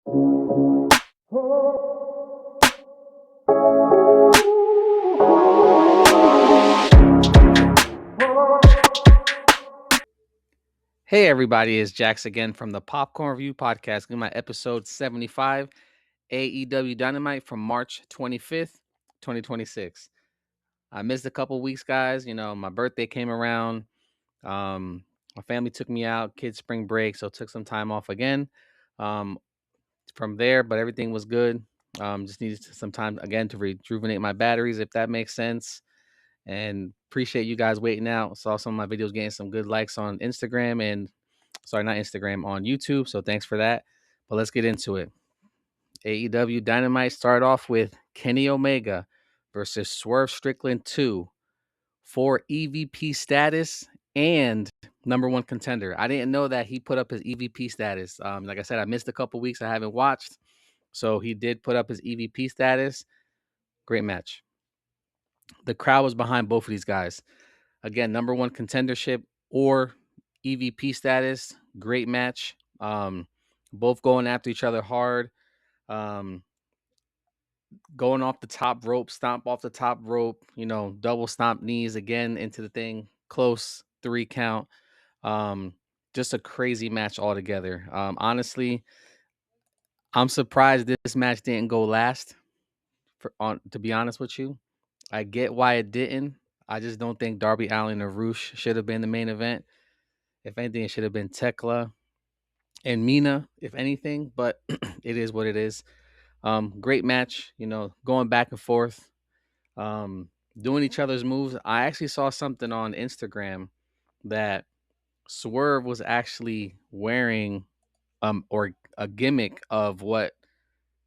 Hey everybody, it's Jax again from the Popcorn Review Podcast. In my episode 75, AEW Dynamite from March 25th, 2026. I missed a couple weeks, guys. My birthday came around. My family took me out, kids spring break, so took some time off again. Um, from there, but everything was good. Just needed some time again to rejuvenate my batteries, if that makes sense. And appreciate you guys waiting out. Saw some of my videos getting some good likes on Instagram and not Instagram, on YouTube. So thanks for that. But let's get into it. AEW Dynamite started off with Kenny Omega versus Swerve Strickland 2 for EVP status and number one contender. I didn't know that he put up his EVP status. Like I said, I missed a couple weeks. I haven't watched. So he did put up his EVP status. Great match. The crowd was behind both of these guys. Again, number one contendership or EVP status. Great match. Both going after each other hard. Going off the top rope, stomp off the top rope, double stomp knees again into the thing. Close 3 count. Just a crazy match altogether. Honestly, I'm surprised this match didn't go last. To be honest with you, I get why it didn't. I just don't think Darby Allin or Roosh should have been the main event. If anything, it should have been Tekla and Mina, if anything. But it is what it is. Great match. Going back and forth, doing each other's moves. I actually saw something on Instagram that Swerve was actually wearing or a gimmick of what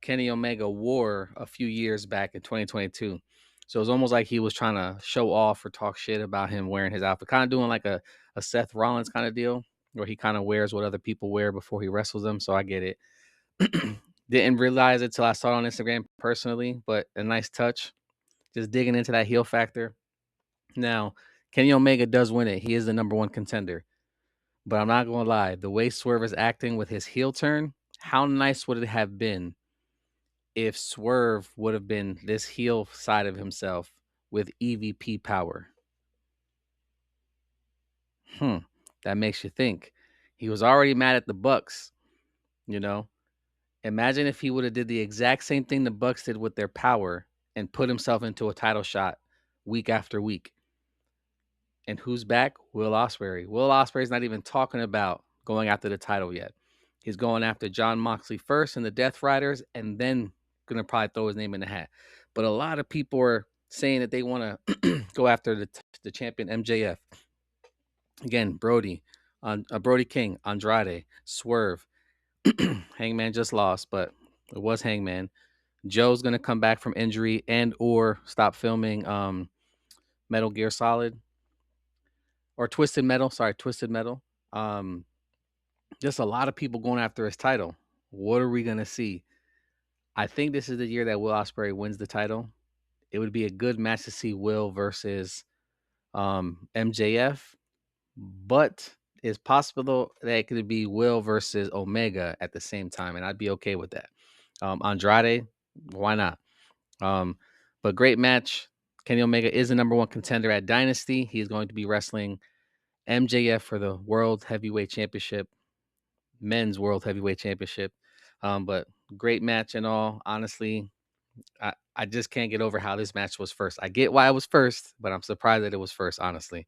Kenny Omega wore a few years back in 2022. So it was almost like he was trying to show off or talk shit about him wearing his outfit, kind of doing like a Seth Rollins kind of deal, where he kind of wears what other people wear before he wrestles them. So I get it. Didn't realize it till I saw it on Instagram personally, but a nice touch. Just digging into that heel factor. Now, Kenny Omega does win it. He is the number one contender. But I'm not going to lie. The way Swerve is acting with his heel turn, how nice would it have been if Swerve would have been this heel side of himself with EVP power? That makes you think. He was already mad at the Bucks, you know. Imagine if he would have did the exact same thing the Bucks did with their power and put himself into a title shot week after week. And who's back? Will Ospreay. Will Ospreay's not even talking about going after the title yet. He's going after Jon Moxley first in the Death Riders, and then gonna probably throw his name in the hat. But a lot of people are saying that they want to go after the champion MJF. Again, Brody King, Andrade, Swerve. Hangman just lost, but it was Hangman. Joe's gonna come back from injury and or stop filming Metal Gear Solid. Or Twisted Metal. Sorry, Twisted Metal. Just a lot of people going after his title. What are we going to see? I think this is the year that Will Ospreay wins the title. It would be a good match to see Will versus MJF. But it's possible that it could be Will versus Omega at the same time. And I'd be okay with that. Andrade, why not? But great match. Kenny Omega is the number one contender at Dynasty. He's going to be wrestling MJF for the World Heavyweight Championship, Men's World Heavyweight Championship. But great match and all. Honestly, I just can't get over how this match was first. I get why it was first, but I'm surprised that it was first, honestly.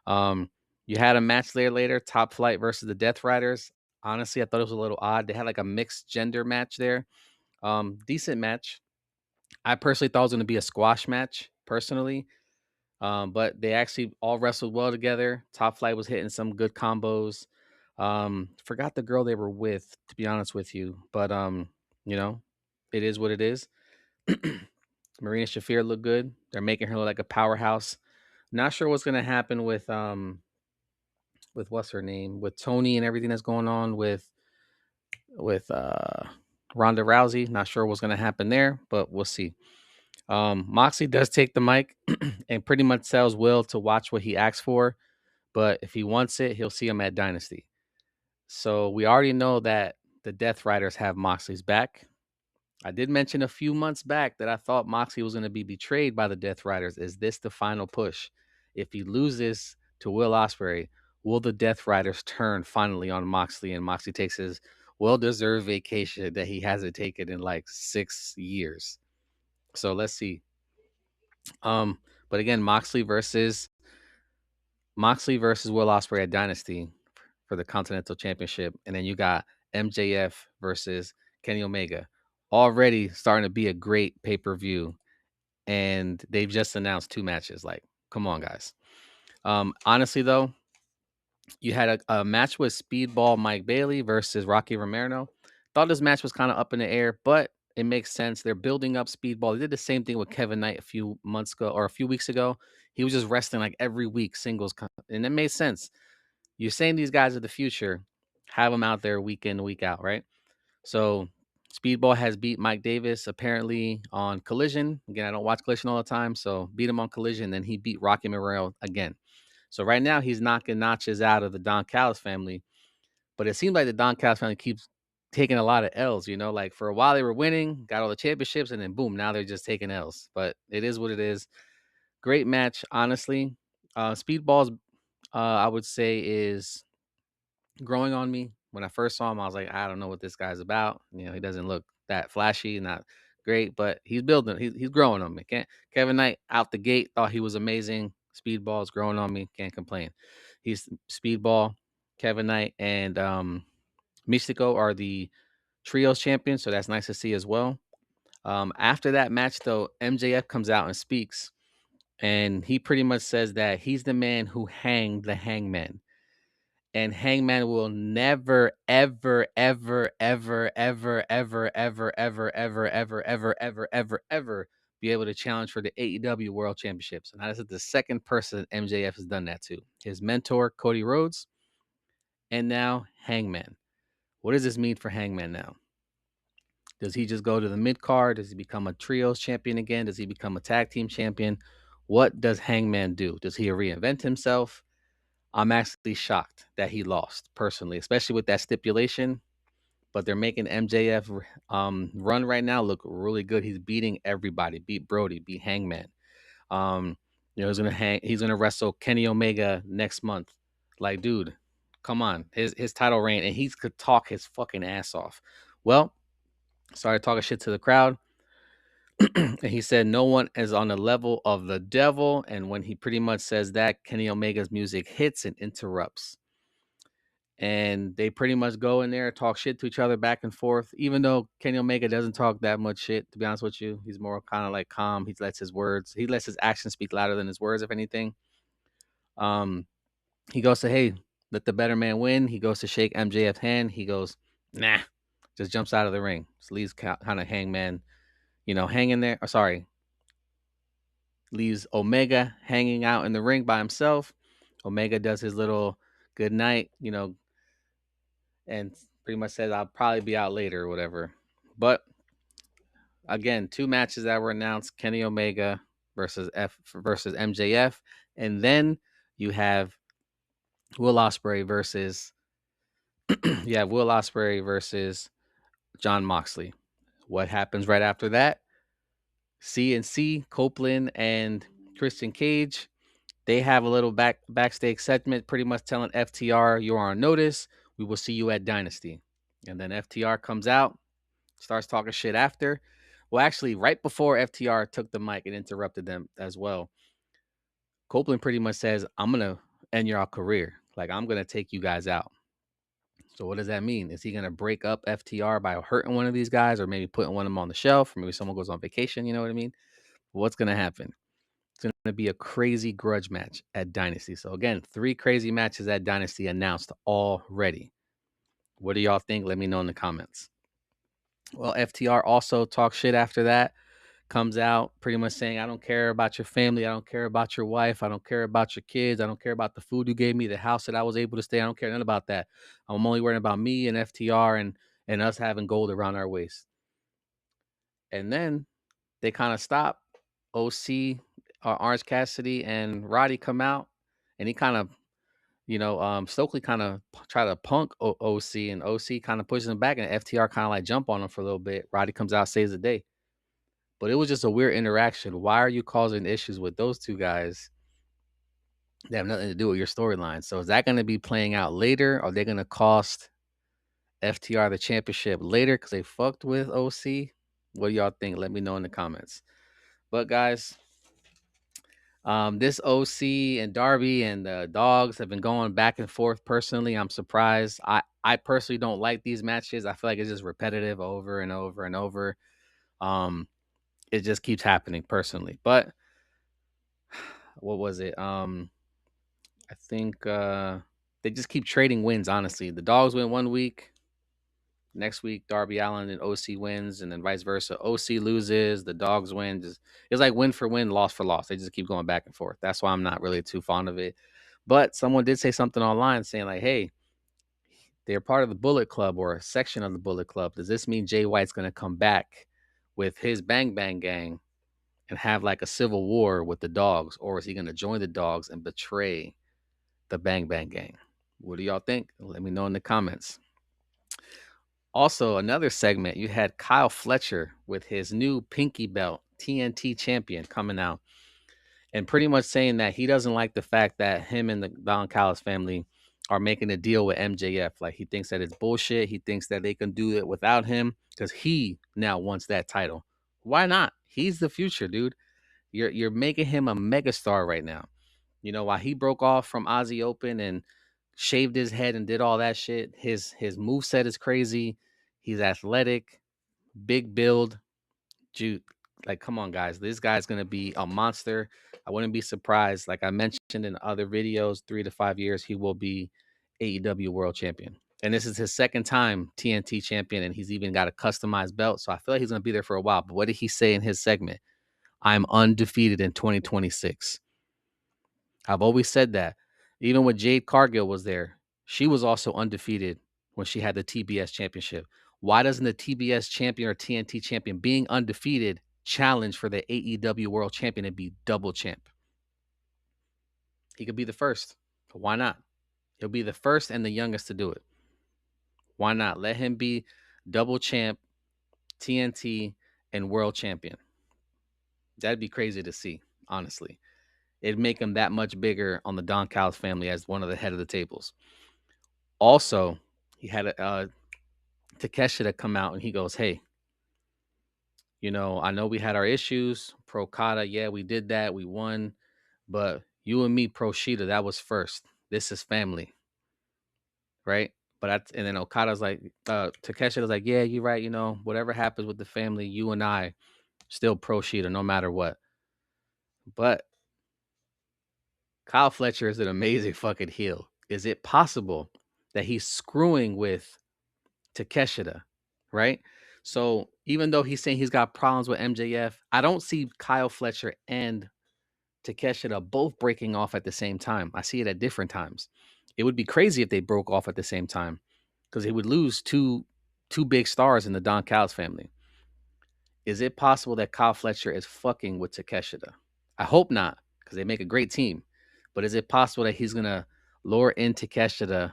You had a match there later, Top Flight versus the Death Riders. Honestly, I thought it was a little odd. They had like a mixed gender match there. Decent match. I personally thought it was going to be a squash match, personally. But they actually all wrestled well together. Top Flight was hitting some good combos. Forgot the girl they were with, to be honest with you. But it is what it is. Marina Shafir looked good. They're making her look like a powerhouse. Not sure what's gonna happen with what's her name? With Tony and everything that's going on with Ronda Rousey. Not sure what's gonna happen there, but we'll see. Moxley does take the mic and pretty much tells Will to watch what he asks for, but if he wants it, he'll see him at Dynasty. So we already know that the Death Riders have Moxley's back. I did mention a few months back that I thought Moxley was going to be betrayed by the Death Riders. Is this the final push? If he loses to Will Ospreay, will the Death Riders turn finally on Moxley and Moxley takes his well-deserved vacation that he hasn't taken in like 6 years? So let's see. But again, Moxley versus Will Ospreay at Dynasty for the Continental Championship, and then you got MJF versus Kenny Omega. Already starting to be a great pay-per-view, and they've just announced 2 matches. Like, come on, guys. Honestly, though, you had a match with Speedball Mike Bailey versus Rocky Romero. Thought this match was kind of up in the air, but it makes sense. They're building up Speedball. They did the same thing with Kevin Knight a few months ago or a few weeks ago. He was just wrestling like every week, singles, and it made sense. You're saying these guys are the future, have them out there week in, week out, right? So Speedball has beat Mike Davis apparently on Collision. Again, I don't watch Collision all the time, so beat him on Collision. Then he beat Rocky Morel again. So right now he's knocking notches out of the Don Callis family. But it seems like the Don Callis family keeps taking a lot of L's, you know, like for a while they were winning, got all the championships, and then boom, now they're just taking L's. But it is what it is. Great match, honestly. Speedball's I would say is growing on me. When I first saw him, I was like, I don't know what this guy's about. You know, he doesn't look that flashy, not great, but he's building. He's growing on me. Kevin Knight out the gate thought he was amazing. Speedball is growing on me. Can't complain. He's Speedball, Kevin Knight, and Mystico are the trios champions, so that's nice to see as well. After that match, though, MJF comes out and speaks, and he pretty much says that he's the man who hanged the Hangman, and Hangman will never, ever, ever, ever, ever, ever, ever, ever, ever, ever, ever, ever, ever, ever be able to challenge for the AEW World Championships. And that is the second person MJF has done that to. His mentor, Cody Rhodes, and now Hangman. What does this mean for Hangman now? Does he just go to the mid card? Does he become a trios champion again? Does he become a tag team champion? What does Hangman do? Does he reinvent himself? I'm actually shocked that he lost personally, especially with that stipulation. But they're making MJF run right now look really good. He's beating everybody. Beat Brody. Beat Hangman. You know, he's gonna wrestle Kenny Omega next month. Like, dude, come on. His title reign, and he could talk his fucking ass off. Well, started talking shit to the crowd. And he said no one is on the level of the devil. And when he pretty much says that, Kenny Omega's music hits and interrupts. And they pretty much go in there, talk shit to each other back and forth. Even though Kenny Omega doesn't talk that much shit, to be honest with you, he's more kind of like calm. He lets his actions speak louder than his words, if anything. Um, he goes to, hey, let the better man win. He goes to shake MJF's hand. He goes, nah, just jumps out of the ring. Just leaves kind of Hangman, hanging there. Or sorry, leaves Omega hanging out in the ring by himself. Omega does his little good night, and pretty much says I'll probably be out later or whatever. But again, 2 matches that were announced: Kenny Omega versus MJF, and then you have Will Ospreay versus Will Ospreay versus John Moxley. What happens right after that? CNC, Copeland, and Christian Cage, they have a little backstage segment pretty much telling FTR, you're on notice. We will see you at Dynasty. And then FTR comes out, starts talking shit after. Well, actually, right before FTR took the mic and interrupted them as well, Copeland pretty much says, I'm going to end your career. Like, I'm going to take you guys out. So what does that mean? Is he going to break up FTR by hurting one of these guys, or maybe putting one of them on the shelf, or maybe someone goes on vacation? You know what I mean? What's going to happen? It's going to be a crazy grudge match at Dynasty. So again, 3 crazy matches at Dynasty announced already. What do y'all think? Let me know in the comments. Well, FTR also talks shit after that. Comes out pretty much saying, I don't care about your family. I don't care about your wife. I don't care about your kids. I don't care about the food you gave me, the house that I was able to stay. I don't care nothing about that. I'm only worrying about me and FTR and us having gold around our waist. And then they kind of stop. OC, Orange Cassidy, and Roddy come out, and he kind of Stokely kind of try to punk OC, and OC kind of pushes him back, and FTR kind of like jump on him for a little bit. Roddy comes out, saves the day. But it was just a weird interaction. Why are you causing issues with those two guys that have nothing to do with your storyline? So is that going to be playing out later? Are they going to cost FTR the championship later because they fucked with OC? What do y'all think? Let me know in the comments. But guys, this OC and Darby and the dogs have been going back and forth. Personally, I'm surprised. I personally don't like these matches. I feel like it's just repetitive over and over and over. It just keeps happening personally. But what was it? I think they just keep trading wins, honestly. The dogs win one week. Next week, Darby Allin and OC wins, and then vice versa. OC loses, the dogs win. It's like win for win, loss for loss. They just keep going back and forth. That's why I'm not really too fond of it. But someone did say something online saying, like, hey, they're part of the Bullet Club or a section of the Bullet Club. Does this mean Jay White's going to come back with his Bang Bang Gang and have like a civil war with the dogs? Or is he going to join the dogs and betray the Bang Bang Gang? What do y'all think? Let me know in the comments. Also, another segment, you had Kyle Fletcher with his new Pinky Belt TNT champion coming out and pretty much saying that he doesn't like the fact that him and the Don Callis family are making a deal with MJF. Like, he thinks that it's bullshit. He thinks that they can do it without him because he now wants that title. Why not? He's the future, dude. You're making him a megastar right now. While he broke off from Aussie Open and shaved his head and did all that shit, his moveset is crazy. He's athletic, big build. Dude, like, come on, guys. This guy's going to be a monster. I wouldn't be surprised. Like I mentioned in other videos, 3 to 5 years, he will be AEW World Champion. And this is his second time TNT champion, and he's even got a customized belt. So I feel like he's going to be there for a while. But what did he say in his segment? I'm undefeated in 2026. I've always said that. Even when Jade Cargill was there, she was also undefeated when she had the TBS championship. Why doesn't the TBS champion or TNT champion being undefeated challenge for the AEW World Champion and be double champ? He could be the first. Why not? He'll be the first and the youngest to do it. Why not? Let him be double champ, TNT, and world champion. That'd be crazy to see, honestly. It'd make him that much bigger on the Don Callis family as one of the head of the tables. Also, he had Takeshita to come out and he goes, hey, I know we had our issues. Pro Kata, yeah, we did that. We won. But you and me, Pro Shida, that was first. This is family. Right? And then Okada's like, Takeshita's like, yeah, you're right. Whatever happens with the family, you and I still Pro Shida no matter what. But Kyle Fletcher is an amazing fucking heel. Is it possible that he's screwing with Takeshita, right? So even though he's saying he's got problems with MJF, I don't see Kyle Fletcher and Takeshita both breaking off at the same time. I see it at different times. It would be crazy if they broke off at the same time because he would lose two big stars in the Don Callis family. Is it possible that Kyle Fletcher is fucking with Takeshita? I hope not because they make a great team. But is it possible that he's going to lure in Takeshita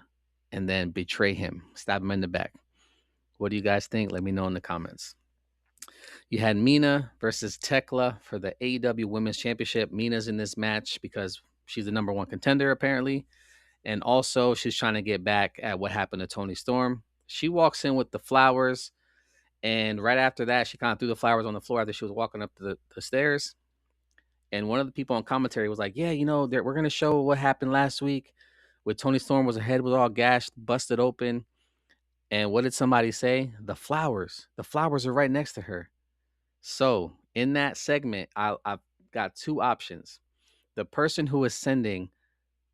and then betray him, stab him in the back? What do you guys think? Let me know in the comments. You had Mina versus Tekla for the AEW Women's Championship. Mina's in this match because she's the number one contender, apparently. And also, she's trying to get back at what happened to Toni Storm. She walks in with the flowers. And right after that, she kind of threw the flowers on the floor after she was walking up the stairs. And one of the people on commentary was like, yeah, we're going to show what happened last week with Toni Storm. Her head was all gashed, busted open. And what did somebody say? The flowers. The flowers are right next to her. So in that segment, I've got two options. The person who is sending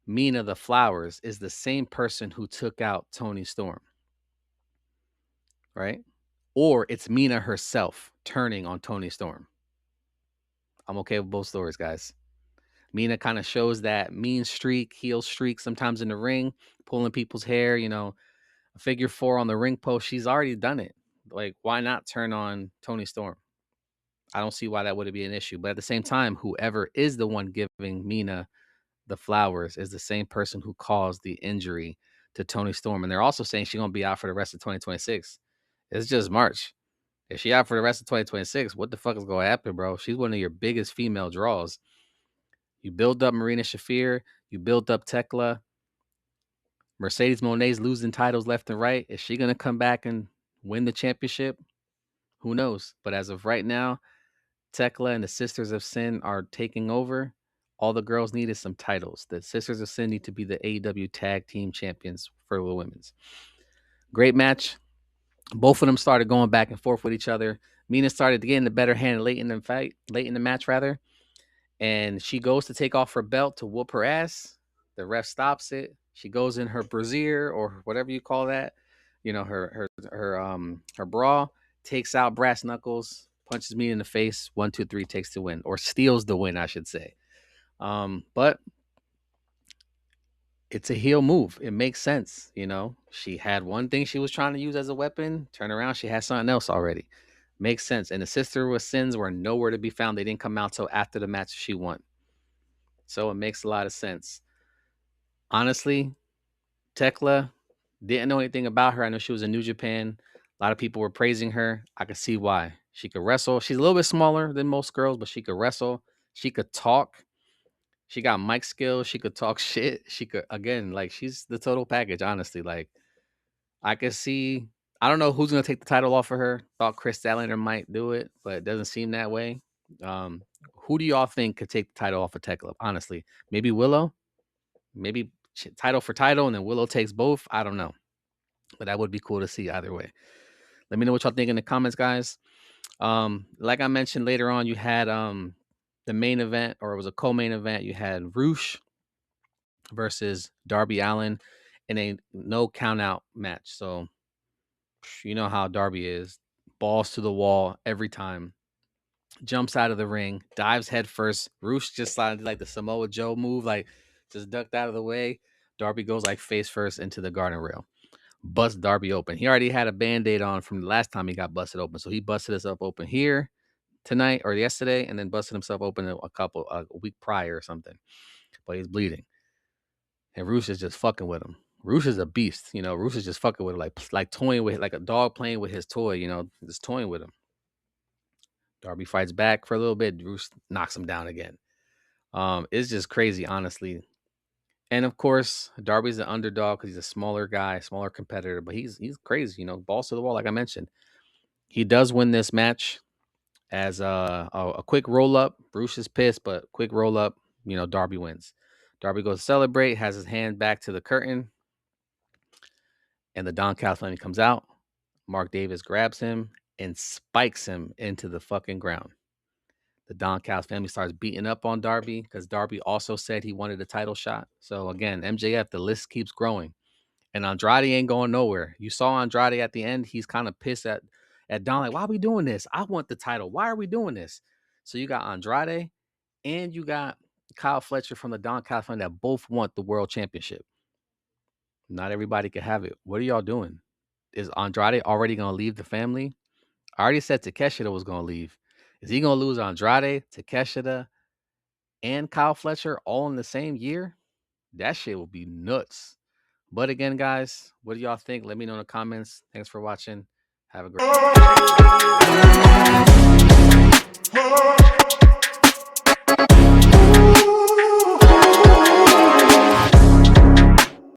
Mina the flowers is the same person who took out Toni Storm. Right? Or it's Mina herself turning on Toni Storm. I'm okay with both stories, guys. Mina kind of shows that mean streak, heel streak sometimes in the ring, pulling people's hair, a figure four on the ring post. She's already done it. Like, why not turn on Toni Storm? I don't see why that would be an issue. But at the same time, whoever is the one giving Mina the flowers is the same person who caused the injury to Tony Storm. And they're also saying she's going to be out for the rest of 2026. It's just March. If she out for the rest of 2026, what the fuck is going to happen, bro? She's one of your biggest female draws. You build up Marina Shafir. You build up Tekla. Mercedes Monet's losing titles left and right. Is she going to come back and win the championship? Who knows? But as of right now, Tekla and the Sisters of Sin are taking over. All the girls need is some titles. The Sisters of Sin need to be the AEW Tag Team Champions for the women's. Great match. Both of them started going back and forth with each other. Mina started getting the better hand late in the match rather. And she goes to take off her belt to whoop her ass. The ref stops it. She goes in her brassiere or whatever you call that, her bra, takes out Brass Knuckles, punches me in the face. 1, 2, 3 takes the win, or steals the win, I should say. But it's a heel move. It makes sense, She had one thing she was trying to use as a weapon. Turn around, she had something else already. Makes sense. And the Sister with Sins were nowhere to be found. They didn't come out till after the match she won. So it makes a lot of sense. Honestly, Tekla, didn't know anything about her. I know she was in New Japan. A lot of people were praising her. I could see why. She could wrestle. She's a little bit smaller than most girls, but she could wrestle. She could talk. She got mic skills. She could talk shit. She could, again, she's the total package, honestly. I could see, I don't know who's going to take the title off of her. Thought Chris Statlander might do it, but it doesn't seem that way. Who do y'all think could take the title off of Tekla? Honestly, maybe Willow? Maybe title for title, and then Willow takes both. I don't know, but that would be cool to see either way. Let me know what y'all think in the comments, guys. Like I mentioned later on, you had the main event, or it was a co-main event. You had Roosh versus Darby Allin in a no count out match. So you know how Darby is. Balls to the wall every time. Jumps out of the ring, dives head first. Roosh just slided like the Samoa Joe move, just ducked out of the way. Darby goes face first into the garden rail. Busts Darby open. He already had a Band-Aid on from the last time he got busted open. So he busted himself open here tonight or yesterday, and then busted himself open a week prior or something. But he's bleeding. And Roosh is just fucking with him. Roosh is a beast. Roosh is just fucking with him, like toying with, like a dog playing with his toy, just toying with him. Darby fights back for a little bit. Roosh knocks him down again. It's just crazy, honestly. And of course, Darby's an underdog because he's a smaller guy, smaller competitor, but he's crazy, balls to the wall, like I mentioned. He does win this match as a quick roll up. Roosh is pissed, but quick roll up, Darby wins. Darby goes to celebrate, has his hand back to the curtain, and the Don Callis family comes out. Mark Davis grabs him and spikes him into the fucking ground. The Don Callis family starts beating up on Darby because Darby also said he wanted a title shot. So again, MJF, the list keeps growing. And Andrade ain't going nowhere. You saw Andrade at the end. He's kind of pissed at Don, like, why are we doing this? I want the title. Why are we doing this? So you got Andrade and you got Kyle Fletcher from the Don Callis family that both want the world championship. Not everybody can have it. What are y'all doing? Is Andrade already going to leave the family? I already said Takeshita was going to leave. Is he going to lose Andrade, Takeshita, and Kyle Fletcher all in the same year? That shit will be nuts. But again, guys, what do y'all think? Let me know in the comments. Thanks for watching. Have a great